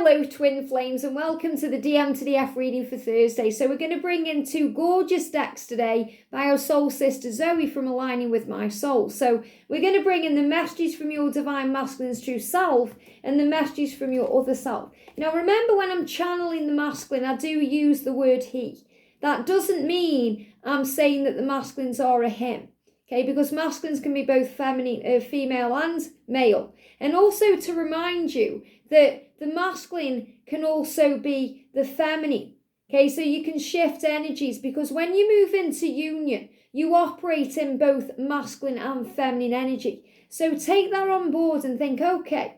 Hello twin flames and welcome to the DM to the F reading for Thursday. So we're going to bring in two gorgeous decks today by our soul sister Zoe from Aligning with My Soul. So we're going to bring in the messages from your divine masculine's true self and the messages from your other self. Now remember, when I'm channeling the masculine, I do use the word he. That doesn't mean I'm saying that the masculines are a him. Okay, because masculines can be both feminine, female and male. And also to remind you that the masculine can also be the feminine. Okay, so you can shift energies, because when you move into union, you operate in both masculine and feminine energy. So take that on board and think, okay,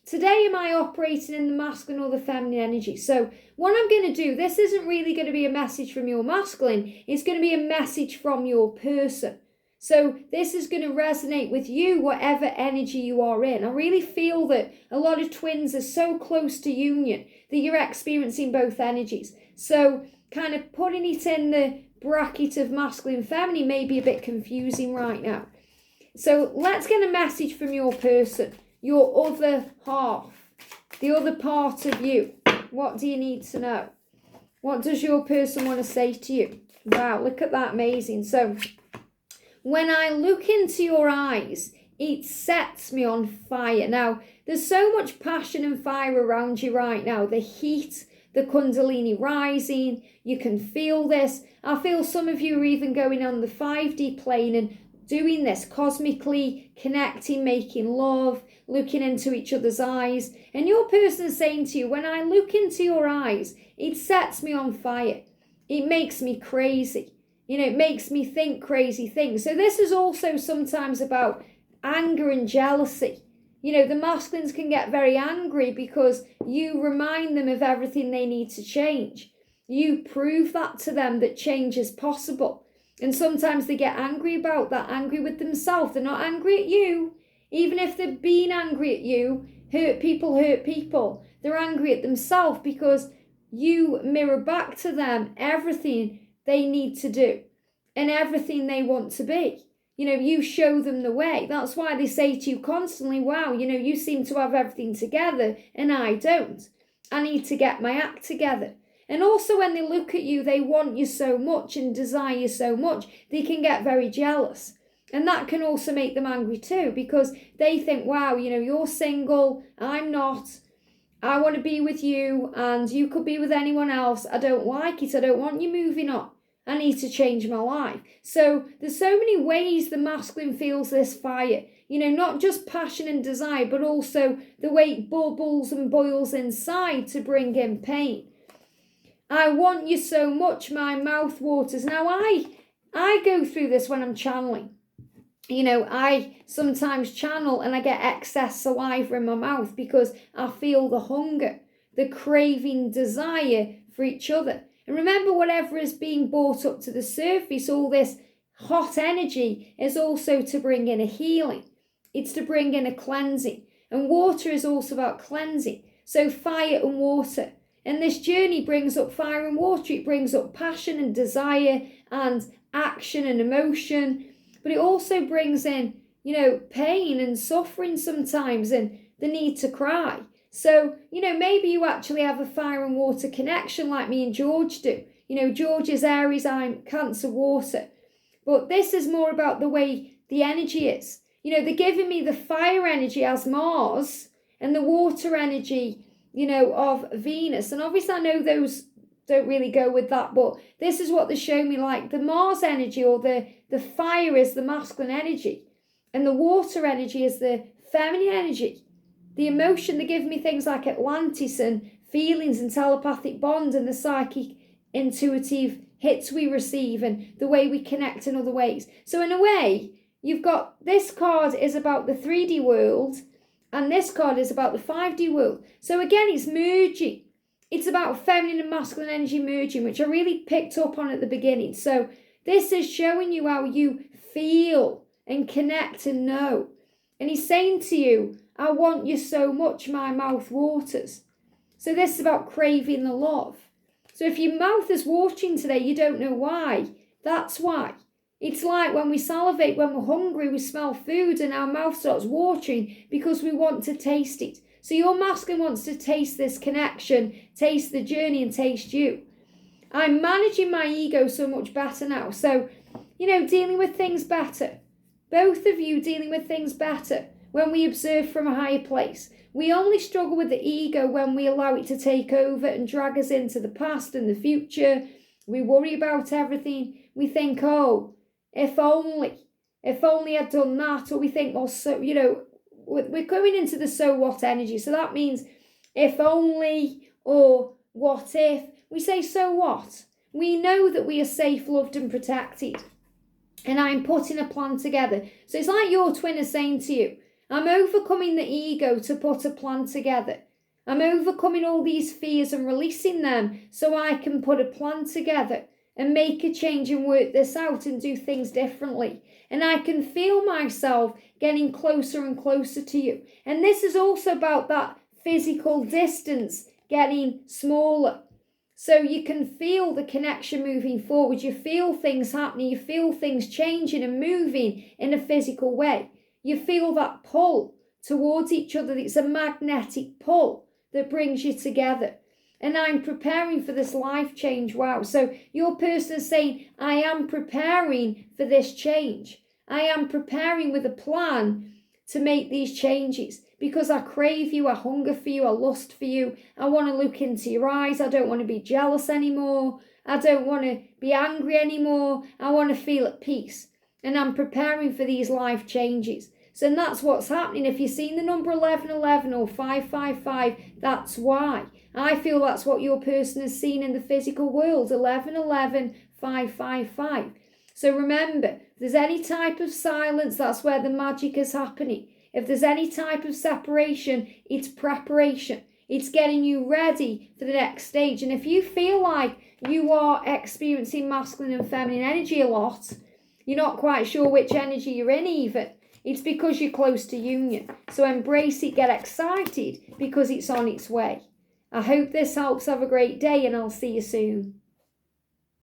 today am I operating in the masculine or the feminine energy? So what I'm going to do, this isn't really going to be a message from your masculine, it's going to be a message from your person. So this is going to resonate with you, whatever energy you are in. I really feel that a lot of twins are so close to union that you're experiencing both energies. So kind of putting it in the bracket of masculine, feminine may be a bit confusing right now. So let's get a message from your person, your other half, the other part of you. What do you need to know? What does your person want to say to you? Wow, look at that, amazing. So when I look into your eyes, it sets me on fire. Now, there's so much passion and fire around you right now. The heat, the Kundalini rising, you can feel this. I feel some of you are even going on the 5D plane and doing this, cosmically connecting, making love, looking into each other's eyes. And your person is saying to you, when I look into your eyes, it sets me on fire. It makes me crazy. You know, it makes me think crazy things. So this is also sometimes about anger and jealousy. You know, the masculines can get very angry because you remind them of everything they need to change. You prove that to them, that change is possible. And sometimes they get angry about that, angry with themselves. They're not angry at you. Even if they're being angry at you, hurt people. They're angry at themselves because you mirror back to them everything they need to do and everything they want to be. You know, you show them the way. That's why they say to you constantly, wow, you know, you seem to have everything together and I don't. I need to get my act together. And also when they look at you, they want you so much and desire you so much, they can get very jealous. And that can also make them angry too, because they think, wow, you know, you're single, I'm not. I want to be with you and you could be with anyone else. I don't like it. I don't want you moving on. I need to change my life. So there's so many ways the masculine feels this fire. You know, not just passion and desire, but also the way it bubbles and boils inside to bring in pain. I want you so much, my mouth waters. Now I go through this when I'm channeling. You know, I sometimes channel and I get excess saliva in my mouth because I feel the hunger, the craving desire for each other. And remember, whatever is being brought up to the surface, all this hot energy is also to bring in a healing. It's to bring in a cleansing. And water is also about cleansing. So fire and water. And this journey brings up fire and water. It brings up passion and desire and action and emotion. But it also brings in, you know, pain and suffering sometimes and the need to cry. So, you know, maybe you actually have a fire and water connection like me and George do. You know, George is Aries, I'm Cancer water. But this is more about the way the energy is. You know, they're giving me the fire energy as Mars and the water energy, you know, of Venus. And obviously I know those don't really go with that, but this is what they show me, like the Mars energy or the fire is the masculine energy and the water energy is the feminine energy. The emotion, they give me things like Atlantis and feelings and telepathic bond and the psychic intuitive hits we receive and the way we connect in other ways. So in a way, you've got this card is about the 3D world and this card is about the 5D world. So again, it's merging. It's about feminine and masculine energy merging, which I really picked up on at the beginning. So this is showing you how you feel and connect and know. And he's saying to you, I want you so much, my mouth waters. So this is about craving the love. So if your mouth is watering today, you don't know why. That's why. It's like when we salivate, when we're hungry, we smell food and our mouth starts watering because we want to taste it. So your masculine wants to taste this connection, taste the journey, and taste you. I'm managing my ego so much better now. So, dealing with things better. Both of you dealing with things better when we observe from a higher place. We only struggle with the ego when we allow it to take over and drag us into the past and the future. We worry about everything. We think, oh, if only I'd done that. Or we think, well, so, we're going into the so what energy. So that means if only or what if. We say, so what? We know that we are safe, loved and protected. And I'm putting a plan together. So it's like your twin is saying to you, I'm overcoming the ego to put a plan together. I'm overcoming all these fears and releasing them so I can put a plan together and make a change and work this out and do things differently. And I can feel myself getting closer and closer to you. And this is also about that physical distance getting smaller. So you can feel the connection moving forward. You feel things happening. You feel things changing and moving in a physical way. You feel that pull towards each other. It's a magnetic pull that brings you together. And I'm preparing for this life change. Wow. So your person is saying, I am preparing for this change. I am preparing with a plan to make these changes because I crave you, I hunger for you, I lust for you. I want to look into your eyes. I don't want to be jealous anymore. I don't want to be angry anymore. I want to feel at peace. And I'm preparing for these life changes. So that's what's happening. If you've seen the number 1111 or 555, that's why. I feel that's what your person has seen in the physical world, 1111, 555. So remember, if there's any type of silence, that's where the magic is happening. If there's any type of separation, it's preparation. It's getting you ready for the next stage. And if you feel like you are experiencing masculine and feminine energy a lot, you're not quite sure which energy you're in even, it's because you're close to union. So embrace it, get excited because it's on its way. I hope this helps. Have a great day and I'll see you soon.